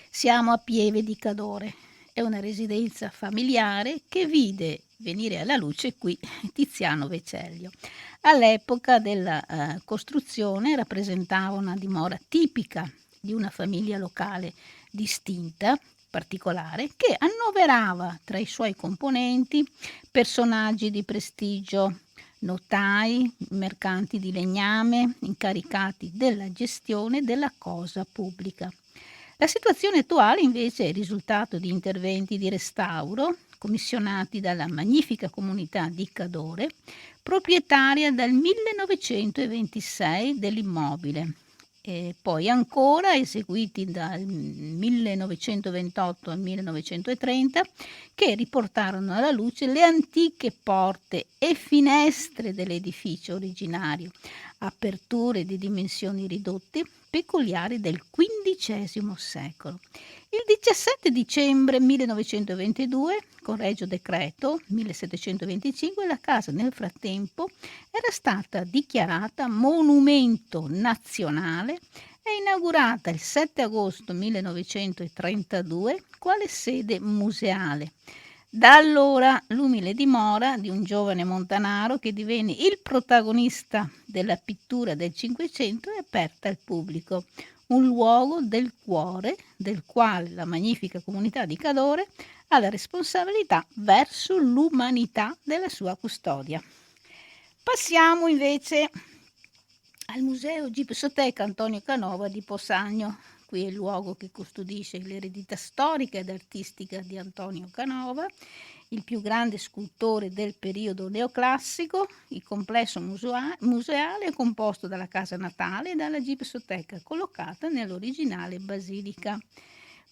Siamo a Pieve di Cadore, è una residenza familiare che vide venire alla luce qui Tiziano Vecellio. All'epoca della costruzione rappresentava una dimora tipica di una famiglia locale distinta, particolare, che annoverava tra i suoi componenti personaggi di prestigio, notai, mercanti di legname, incaricati della gestione della cosa pubblica. La situazione attuale invece è il risultato di interventi di restauro commissionati dalla magnifica comunità di Cadore, proprietaria dal 1926 dell'immobile, e poi ancora eseguiti dal 1928 al 1930, che riportarono alla luce le antiche porte e finestre dell'edificio originario, aperture di dimensioni ridotte, peculiari del XV secolo. Il 17 dicembre 1922, con Regio Decreto 1725, la casa nel frattempo era stata dichiarata monumento nazionale e inaugurata il 7 agosto 1932 quale sede museale. Da allora l'umile dimora di un giovane montanaro che divenne il protagonista della pittura del Cinquecento è aperta al pubblico, un luogo del cuore del quale la magnifica comunità di Cadore ha la responsabilità verso l'umanità della sua custodia. Passiamo invece al Museo Gipsoteca Antonio Canova di Possagno. Qui è il luogo che custodisce l'eredità storica ed artistica di Antonio Canova, il più grande scultore del periodo neoclassico. Il complesso museale è composto dalla casa natale e dalla gipsoteca collocata nell'originale basilica.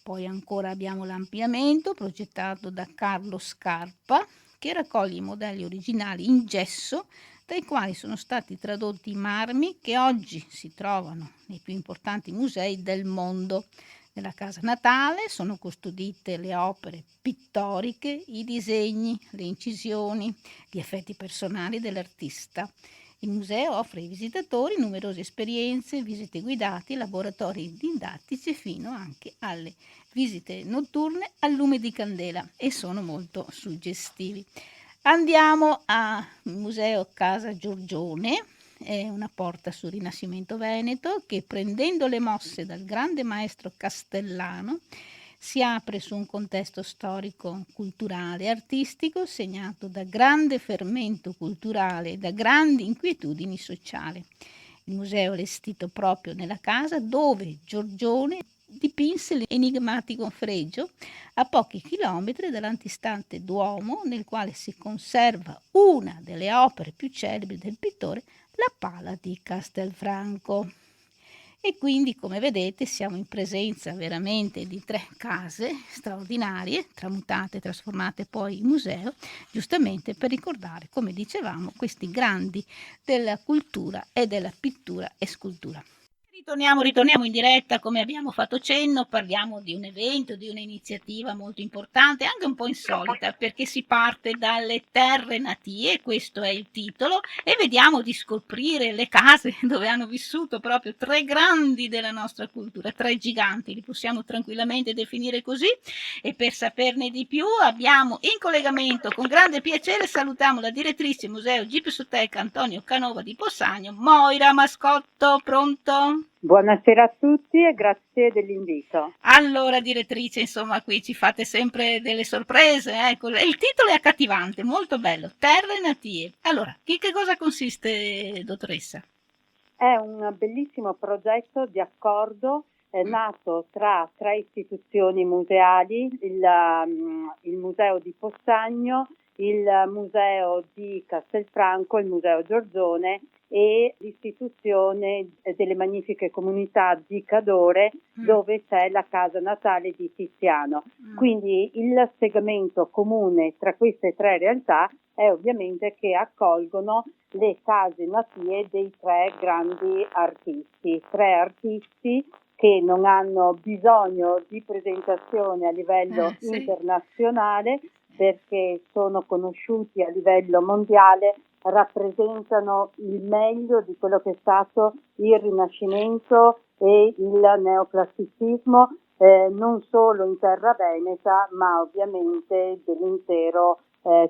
Poi ancora abbiamo l'ampliamento progettato da Carlo Scarpa, che raccoglie i modelli originali in gesso dai quali sono stati tradotti i marmi che oggi si trovano nei più importanti musei del mondo. Nella casa natale sono custodite le opere pittoriche, i disegni, le incisioni, gli effetti personali dell'artista. Il museo offre ai visitatori numerose esperienze, visite guidate, laboratori didattici fino anche alle visite notturne al lume di candela e sono molto suggestivi. Andiamo al Museo Casa Giorgione, è una porta sul Rinascimento veneto che, prendendo le mosse dal grande maestro Castellano, si apre su un contesto storico, culturale e artistico segnato da grande fermento culturale e da grandi inquietudini sociali. Il museo è allestito proprio nella casa dove Giorgione dipinse l'enigmatico fregio a pochi chilometri dall'antistante Duomo, nel quale si conserva una delle opere più celebri del pittore, la Pala di Castelfranco. E quindi, come vedete, siamo in presenza veramente di 3 case straordinarie, tramutate e trasformate poi in museo, giustamente per ricordare, come dicevamo, questi grandi della cultura e della pittura e scultura. Ritorniamo in diretta, come abbiamo fatto cenno, parliamo di un evento, di un'iniziativa molto importante, anche un po' insolita, perché si parte dalle terre natie, questo è il titolo, e vediamo di scoprire le case dove hanno vissuto proprio 3 grandi della nostra cultura, 3 giganti, li possiamo tranquillamente definire così, e per saperne di più abbiamo in collegamento con grande piacere, salutiamo la direttrice Museo Gipsoteca Antonio Canova di Possagno, Moira Mascotto, pronto? Buonasera a tutti e grazie dell'invito. Allora, direttrice, insomma, qui ci fate sempre delle sorprese, ecco. Il titolo è accattivante, molto bello, Terre natie. Allora, che cosa consiste, dottoressa? È un bellissimo progetto di accordo nato tra 3 istituzioni museali, il Museo di Possagno, il Museo di Castelfranco, il Museo Giorgione e l'istituzione delle magnifiche comunità di Cadore, dove c'è la casa natale di Tiziano. Quindi il segmento comune tra queste 3 realtà è ovviamente che accolgono le case natie dei 3 grandi artisti, 3 artisti che non hanno bisogno di presentazione a livello internazionale, perché sono conosciuti a livello mondiale rappresentano il meglio di quello che è stato il Rinascimento e il neoclassicismo, non solo in terra veneta, ma ovviamente dell'intero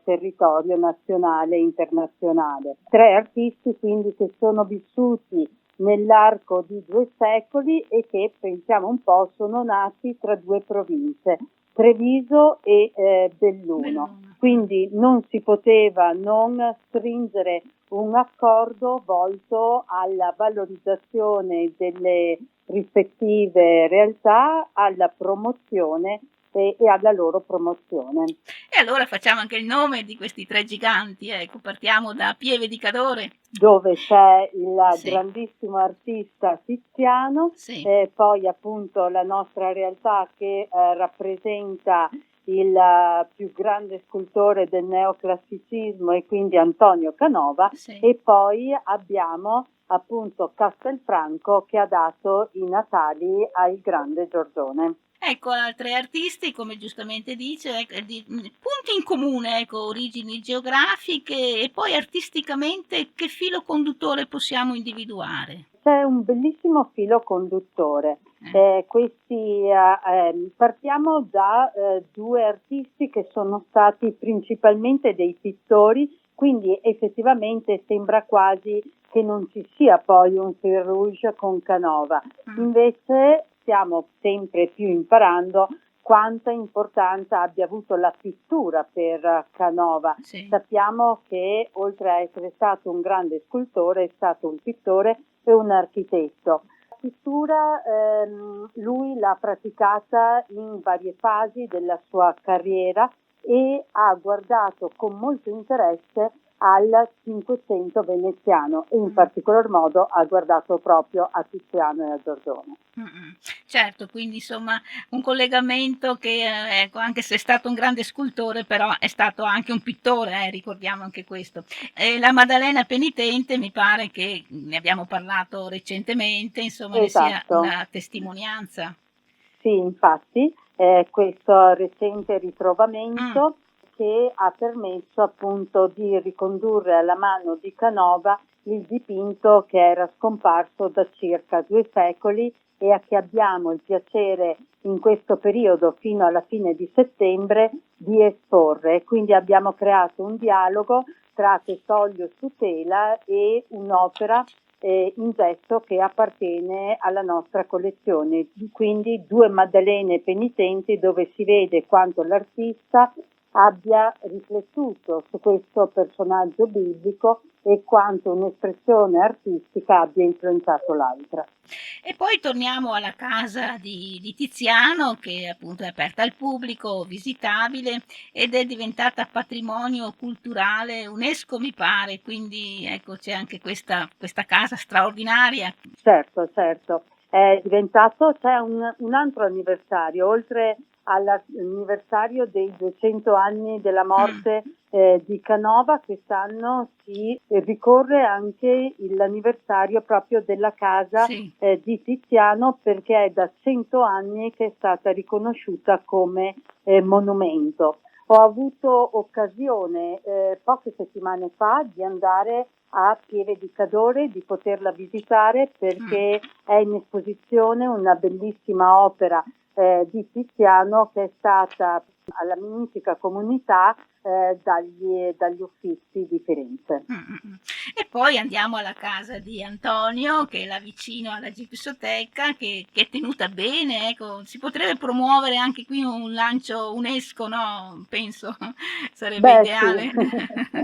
territorio nazionale e internazionale. 3 artisti quindi che sono vissuti nell'arco di 2 secoli e che, pensiamo un po', sono nati tra 2 province, Treviso e Belluno. Quindi non si poteva non stringere un accordo volto alla valorizzazione delle rispettive realtà, alla promozione e alla loro promozione. E allora facciamo anche il nome di questi 3 giganti, ecco, partiamo da Pieve di Cadore. Dove c'è il Sì. grandissimo artista Tiziano, Sì. poi appunto la nostra realtà che rappresenta il più grande scultore del neoclassicismo e quindi Antonio Canova, Sì. e poi abbiamo appunto Castelfranco che ha dato i natali al grande Giordone. Ecco, 3 artisti, come giustamente dice, punti in comune, ecco, origini geografiche e poi artisticamente che filo conduttore possiamo individuare? C'è un bellissimo filo conduttore. Partiamo da 2 artisti che sono stati principalmente dei pittori, quindi effettivamente sembra quasi che non ci sia poi un fil rouge con Canova. Invece stiamo sempre più imparando quanta importanza abbia avuto la pittura per Canova. Sì. Sappiamo che oltre a essere stato un grande scultore è stato un pittore e un architetto. La pittura lui l'ha praticata in varie fasi della sua carriera e ha guardato con molto interesse al Cinquecento veneziano e in particolar modo ha guardato proprio a Tiziano e a Giordone. Certo, quindi insomma un collegamento che ecco, anche se è stato un grande scultore, però è stato anche un pittore, ricordiamo anche questo. La Maddalena penitente mi pare che ne abbiamo parlato recentemente, insomma ne sia Esatto. una testimonianza. Sì, infatti, questo recente ritrovamento che ha permesso appunto di ricondurre alla mano di Canova il dipinto che era scomparso da circa 2 secoli e a che abbiamo il piacere in questo periodo fino alla fine di settembre di esporre. Quindi abbiamo creato un dialogo tra Testoglio su tela e un'opera in gesso che appartiene alla nostra collezione, quindi 2 Maddalene penitenti dove si vede quanto l'artista abbia riflettuto su questo personaggio biblico e quanto un'espressione artistica abbia influenzato l'altra. E poi torniamo alla casa di Tiziano, che appunto è aperta al pubblico, visitabile ed è diventata patrimonio culturale UNESCO mi pare, quindi ecco c'è anche questa casa straordinaria. Certo, è diventato, c'è un altro anniversario, oltre all'anniversario dei 200 anni della morte di Canova, quest'anno si ricorre anche l'anniversario proprio della casa di Tiziano, perché è da 100 anni che è stata riconosciuta come monumento. Ho avuto occasione poche settimane fa di andare a Pieve di Cadore, di poterla visitare perché è in esposizione una bellissima opera di Tiziano che è stata alla magnifica comunità dagli Uffizi di Firenze. E poi andiamo alla casa di Antonio, che è là vicino alla Gipsoteca, che è tenuta bene, ecco, si potrebbe promuovere anche qui un lancio UNESCO, no? Penso sarebbe ideale.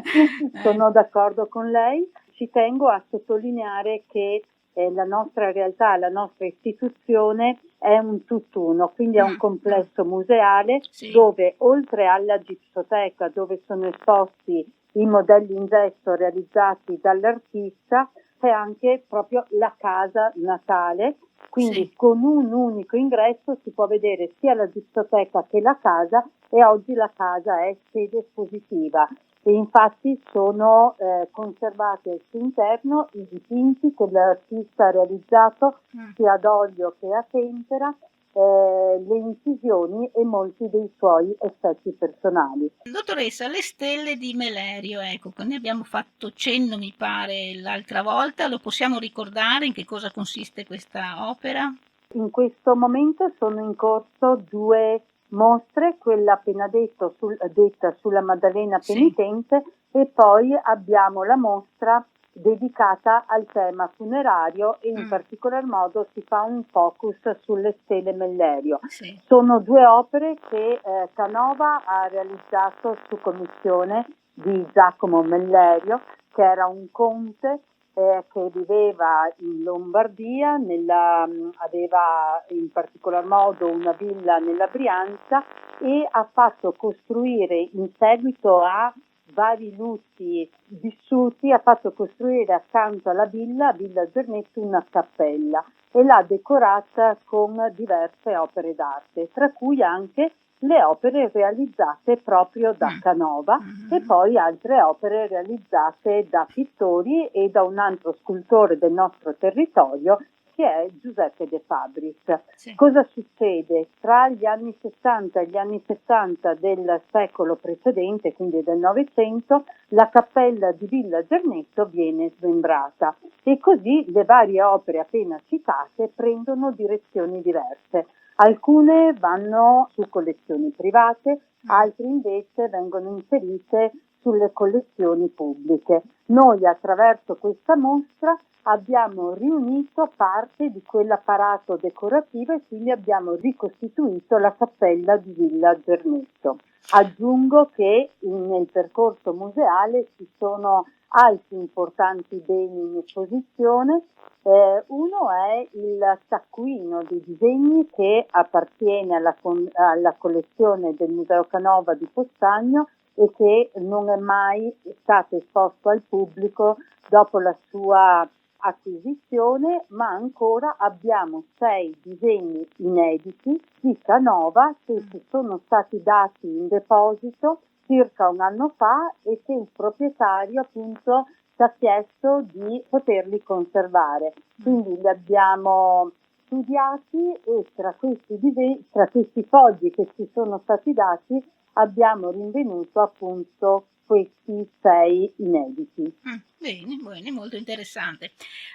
Sì. Sono d'accordo con lei. Ci tengo a sottolineare che la nostra realtà, la nostra istituzione è un tutt'uno, quindi è un complesso museale dove oltre alla Gipsoteca, dove sono esposti i modelli in gesso realizzati dall'artista, c'è anche proprio la casa natale, quindi con un unico ingresso si può vedere sia la Gipsoteca che la casa, e oggi la casa è sede espositiva. E infatti sono conservati al suo interno i dipinti che l'artista ha realizzato sia ad olio che a tempera, le incisioni e molti dei suoi effetti personali. Dottoressa, le stelle di Melerio, ecco, ne abbiamo fatto cenno, mi pare, l'altra volta, lo possiamo ricordare in che cosa consiste questa opera? In questo momento sono in corso 2 mostre, quella appena detta sulla Maddalena Sì. penitente, e poi abbiamo la mostra dedicata al tema funerario, e in particolar modo si fa un focus sulle stele Mellerio. Sì. Sono 2 opere che Canova ha realizzato su commissione di Giacomo Mellerio, che era un conte che viveva in Lombardia, aveva in particolar modo una villa nella Brianza, e ha fatto costruire, in seguito a vari lutti vissuti, ha fatto costruire accanto alla Villa Zernetto, una cappella, e l'ha decorata con diverse opere d'arte, tra cui anche le opere realizzate proprio da Canova e poi altre opere realizzate da pittori e da un altro scultore del nostro territorio, che è Giuseppe De Fabris. Sì. Cosa succede? Tra gli anni 60 e gli anni 70 del secolo precedente, quindi del Novecento, la cappella di Villa Zernetto viene smembrata, e così le varie opere appena citate prendono direzioni diverse. Alcune vanno su collezioni private, altre invece vengono inserite sulle collezioni pubbliche. Noi, attraverso questa mostra, abbiamo riunito parte di quell'apparato decorativo e quindi abbiamo ricostituito la cappella di Villa Zernetto. Aggiungo che nel percorso museale ci sono altri importanti beni in esposizione. Uno è il taccuino di disegni che appartiene alla collezione del Museo Canova di Postagno e che non è mai stato esposto al pubblico dopo la sua acquisizione, ma ancora abbiamo 6 disegni inediti di Canova che ci sono stati dati in deposito circa un anno fa e che il proprietario appunto ci ha chiesto di poterli conservare. Quindi li abbiamo studiati e tra questi fogli che ci sono stati dati abbiamo rinvenuto appunto questi 6 inediti. Bene, molto interessante.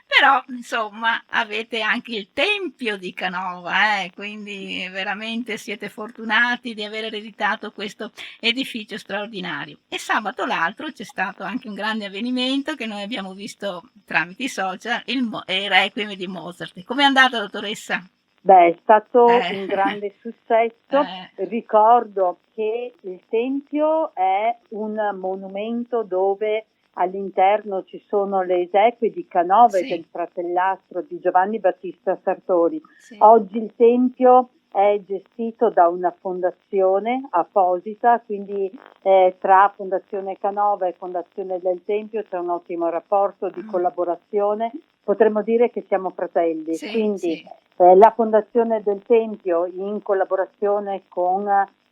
Però, insomma, avete anche il Tempio di Canova, quindi veramente siete fortunati di aver ereditato questo edificio straordinario. E sabato l'altro c'è stato anche un grande avvenimento che noi abbiamo visto tramite i social, il Requiem di Mozart. Com'è andata, dottoressa? Beh, è stato un grande successo. Eh. Ricordo che il Tempio è un monumento dove all'interno ci sono le esequie di Canova e del fratellastro di Giovanni Battista Sartori. Sì. Oggi il Tempio è gestito da una fondazione apposita, quindi tra Fondazione Canova e Fondazione del Tempio c'è un ottimo rapporto di collaborazione. Potremmo dire che siamo fratelli, quindi la Fondazione del Tempio, in collaborazione con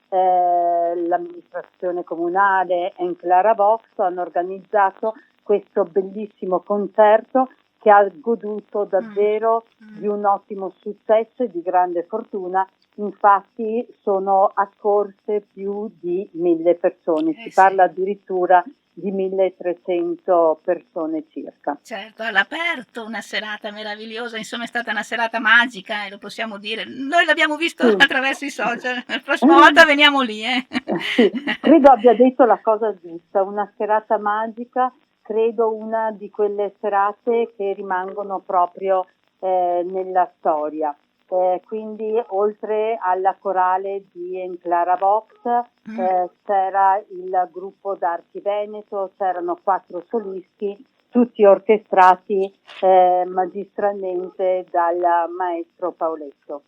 l'amministrazione comunale e Clara Vox, hanno organizzato questo bellissimo concerto che ha goduto davvero di un ottimo successo e di grande fortuna. Infatti sono accorse più di 1000 persone, si parla addirittura di 1300 persone circa. Certo, all'aperto, una serata meravigliosa, insomma è stata una serata magica, lo possiamo dire. Noi l'abbiamo visto attraverso i social, la prossima volta veniamo lì. Sì, credo abbia detto la cosa giusta, una serata magica, credo una di quelle serate che rimangono proprio nella storia. Quindi oltre alla corale di Enclara Vox c'era il gruppo d'Archi Veneto, c'erano 4 solisti, tutti orchestrati magistralmente dal maestro Paoletto.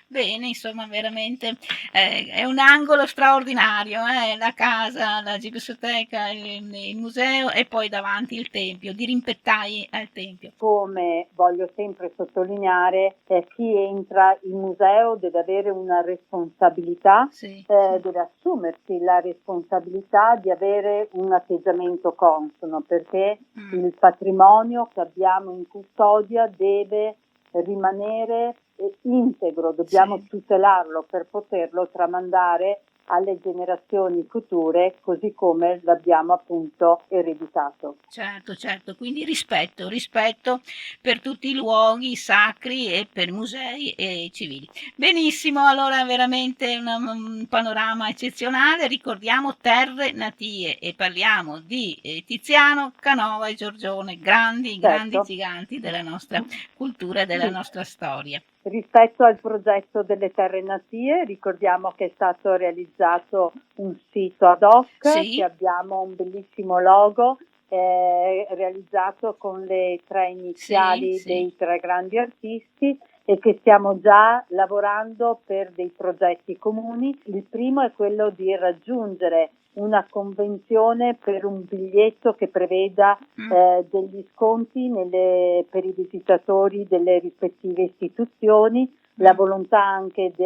Bene, insomma, veramente è un angolo straordinario, la casa, la biblioteca, il museo e poi davanti il tempio, dirimpettai al tempio. Come voglio sempre sottolineare, chi entra in museo deve avere una responsabilità, deve assumersi la responsabilità di avere un atteggiamento consono, perché il patrimonio che abbiamo in custodia deve rimanere integro, dobbiamo Sì. tutelarlo per poterlo tramandare alle generazioni future, così come l'abbiamo appunto ereditato. Certo, certo, quindi rispetto, rispetto per tutti i luoghi sacri e per musei e civili. Benissimo, allora veramente un panorama eccezionale. Ricordiamo terre natie e parliamo di Tiziano, Canova e Giorgione, grandi, grandi Certo. giganti della nostra cultura e della Sì. nostra storia. Rispetto al progetto delle terre natie, ricordiamo che è stato realizzato un sito ad hoc, che Sì, abbiamo un bellissimo logo realizzato con le tre sì, iniziali sì. dei tre grandi artisti e che stiamo già lavorando per dei progetti comuni. Il primo è quello di raggiungere una convenzione per un biglietto che preveda degli sconti per i visitatori delle rispettive istituzioni, la volontà anche di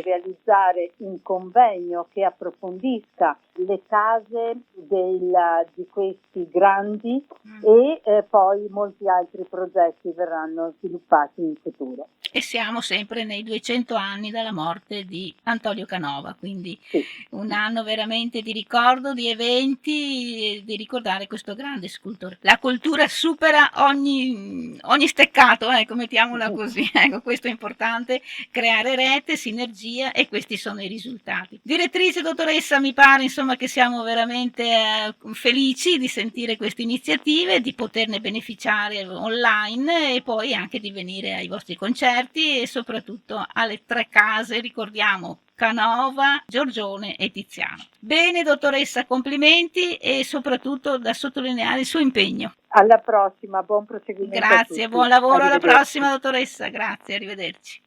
realizzare un convegno che approfondisca le case di questi grandi e poi molti altri progetti verranno sviluppati in futuro. E siamo sempre nei 200 anni dalla morte di Antonio Canova, quindi Sì. un anno veramente di ricordo, di eventi, e di ricordare questo grande scultore. La cultura supera ogni steccato, ecco, mettiamola così, ecco, questo è importante, creare rete, sinergia e questi sono i risultati. Direttrice, dottoressa, mi pare insomma che siamo veramente felici di sentire queste iniziative, di poterne beneficiare online e poi anche di venire ai vostri concerti e soprattutto alle tre case, ricordiamo Canova, Giorgione e Tiziano. Bene dottoressa, complimenti e soprattutto da sottolineare il suo impegno. Alla prossima, buon proseguimento a Grazie, tutti. buon lavoro, alla Arrivederci. prossima dottoressa, grazie, arrivederci.